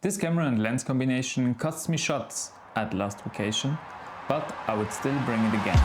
This camera and lens combination costs me shots at last vacation, but I would still bring it again.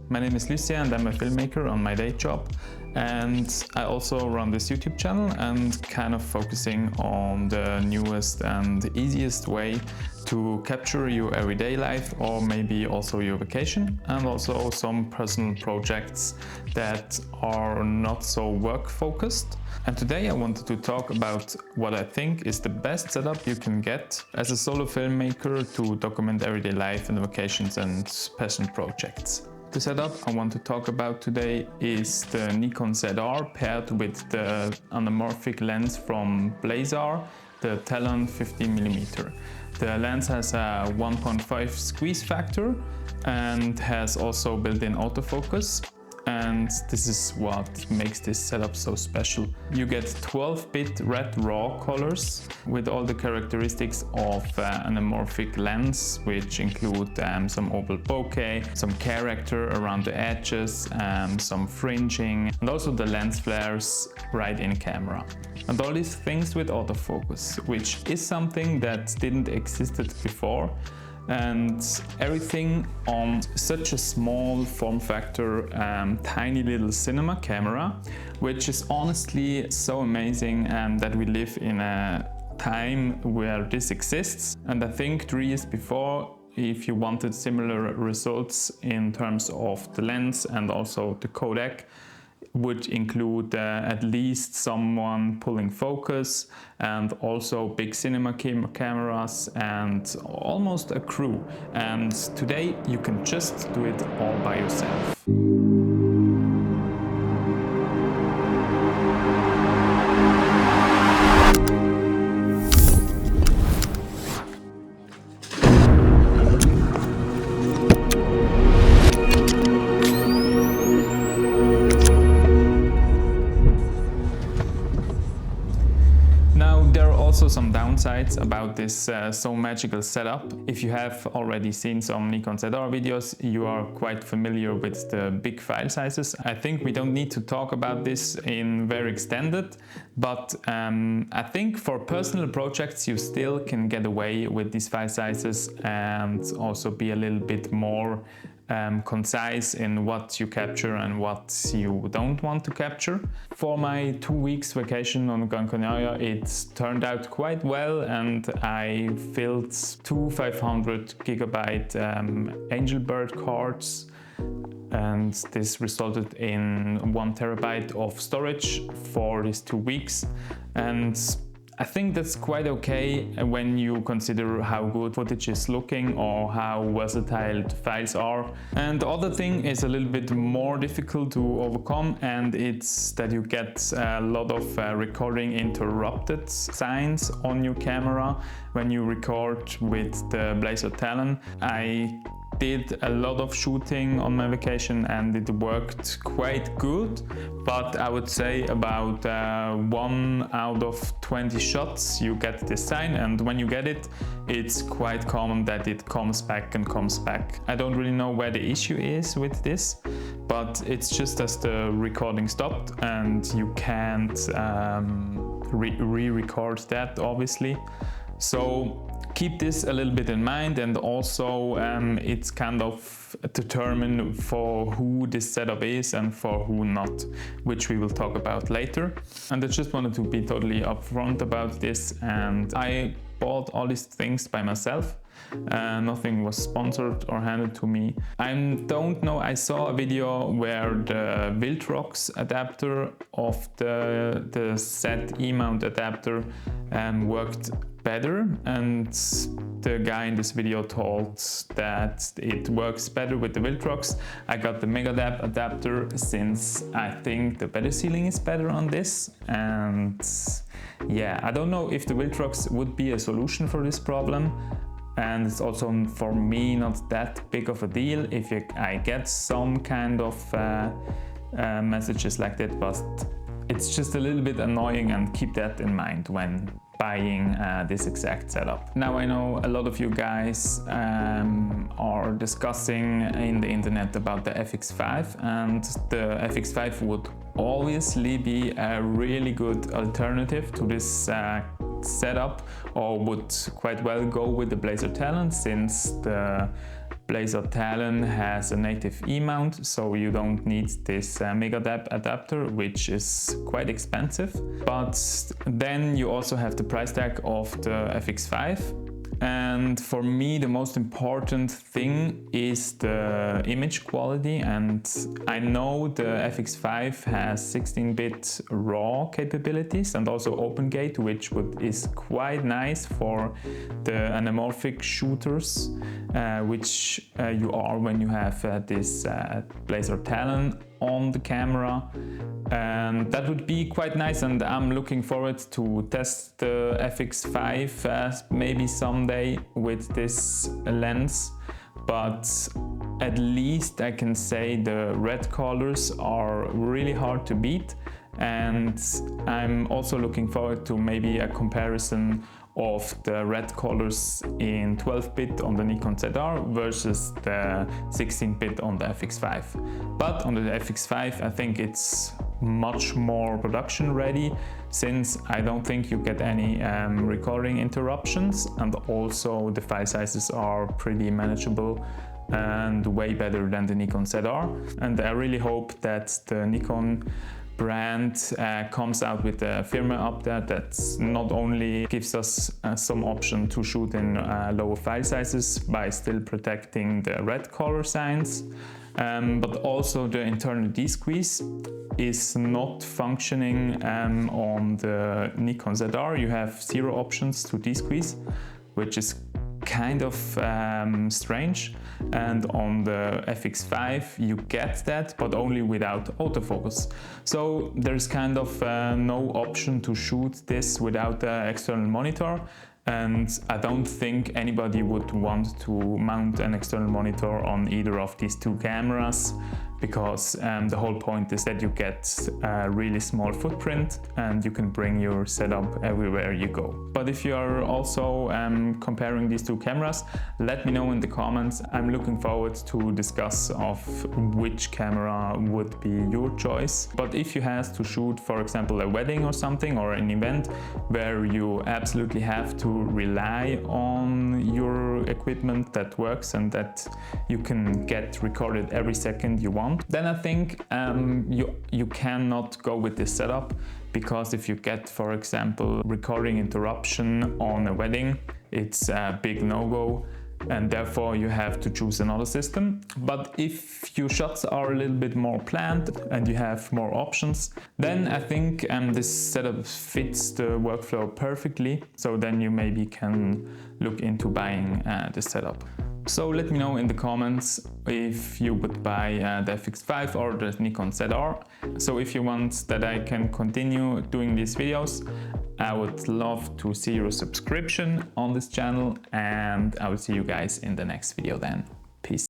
My name is Lucia and I'm a filmmaker on my day job, and I also run this YouTube channel and kind of focusing on the newest and easiest way to capture your everyday life or maybe also your vacation, and also some personal projects that are not so work focused. And today I wanted to talk about what I think is the best setup you can get as a solo filmmaker to document everyday life and vacations and passion projects. The setup I want to talk about today is the Nikon ZR paired with the anamorphic lens from Blazar, the Talon 15mm. The lens has a 1.5 squeeze factor and has also built-in autofocus. And this is what makes this setup so special. You get 12-bit red raw colors with all the characteristics of an anamorphic lens, which include some oval bokeh, some character around the edges, some fringing, and also the lens flares right in camera. And all these things with autofocus, which is something that didn't existed before. And everything on such a small form factor, tiny little cinema camera, which is honestly so amazing, and that we live in a time where this exists. And I think 3 years before, if you wanted similar results in terms of the lens and also the codec, would include at least someone pulling focus and also big cinema cameras and almost a crew. And today you can just do it all by yourself. Also some downsides about this so magical setup. If you have already seen some Nikon ZR videos, you are quite familiar with the big file sizes. I think we don't need to talk about this in very extended, but I think for personal projects you still can get away with these file sizes and also be a little bit more concise in what you capture and what you don't want to capture. For my 2 weeks vacation on Gran Canaria, it turned out quite well, and I filled 2 500GB Angelbird cards, and this resulted in 1 terabyte of storage for these 2 weeks. And I think that's quite okay when you consider how good footage is looking or how versatile the files are. And the other thing is a little bit more difficult to overcome, and it's that you get a lot of recording interrupted signs on your camera when you record with the Blazar Talon. I did a lot of shooting on my vacation and it worked quite good, but I would say about 1 out of 20 shots you get this sign, and when you get it, it's quite common that it comes back and comes back. I don't really know where the issue is with this, but it's just as the recording stopped and you can't re-record that obviously. So keep this a little bit in mind, and also it's kind of determined for who this setup is and for who not, which we will talk about later. And I just wanted to be totally upfront about this, and I bought all these things by myself. Nothing was sponsored or handed to me. I don't know, I saw a video where the Viltrox adapter of the Z mount adapter worked better, and the guy in this video told that it works better with the Viltrox. I got the MegaDap adapter since I think the better sealing is better on this, and yeah, I don't know if the Viltrox would be a solution for this problem. And it's also for me not that big of a deal if I get some kind of messages like that, but it's just a little bit annoying, and keep that in mind when buying this exact setup. Now I know a lot of you guys are discussing in the internet about the FX5, and the FX5 would obviously be a really good alternative to this setup, or would quite well go with the Blazar Talon, since the Blazar Talon has a native E-mount, so you don't need this MegaDap adapter, which is quite expensive. But then you also have the price tag of the FX5. And for me, the most important thing is the image quality, and I know the FX5 has 16-bit RAW capabilities and also OpenGate, which is quite nice for the anamorphic shooters, which you are when you have this Blazar Talon on the camera, and that would be quite nice, and I'm looking forward to test the FX5 maybe someday with this lens. But at least I can say the red colors are really hard to beat, and I'm also looking forward to maybe a comparison of the red colors in 12-bit on the Nikon ZR versus the 16-bit on the FX5. But on the FX5 I think it's much more production ready, since I don't think you get any recording interruptions, and also the file sizes are pretty manageable and way better than the Nikon ZR. And I really hope that the Nikon brand comes out with a firmware update that not only gives us some option to shoot in lower file sizes by still protecting the red color signs, but also the internal desqueeze is not functioning on the Nikon ZR. You have 0 options to desqueeze, which is kind of strange, and on the FX5 you get that, but only without autofocus. So there's kind of no option to shoot this without the external monitor, and I don't think anybody would want to mount an external monitor on either of these two cameras, because the whole point is that you get a really small footprint and you can bring your setup everywhere you go. But if you are also comparing these two cameras, let me know in the comments. I'm looking forward to discuss of which camera would be your choice. But if you have to shoot, for example, a wedding or something, or an event where you absolutely have to rely on your equipment that works and that you can get recorded every second you want, then I think you cannot go with this setup, because if you get, for example, recording interruption on a wedding, it's a big no-go, and therefore you have to choose another system. But if your shots are a little bit more planned and you have more options, then I think this setup fits the workflow perfectly, so then you maybe can look into buying this setup. So let me know in the comments if you would buy the FX5 or the Nikon ZR. So if you want that I can continue doing these videos, I would love to see your subscription on this channel, and I will see you guys in the next video then. Peace.